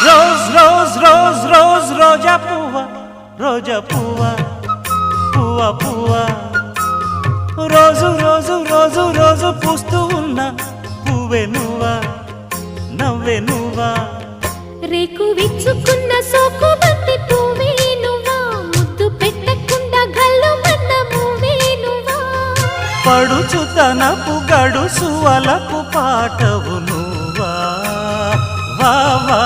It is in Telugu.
రోజ్ రోజ్ రోజ్ రోజ్ రోజా పువ్వా, రోజా పువ్వా, పువ్వా పువ్వా, రోజు రోజు రోజు రోజు పూస్తూ ఉన్న పువ్వే నువ్వా, నవ్వే నువ్వా. రేకు విచ్చుకున్న సోకు బంతి పువ్వే నువ్వా, ముద్దు పెట్టకుండా గల్లు మన్న పువ్వే నువ్వా. పడుచుతనపు గడుసు వలపు పాటవు నువ్వా, వా వా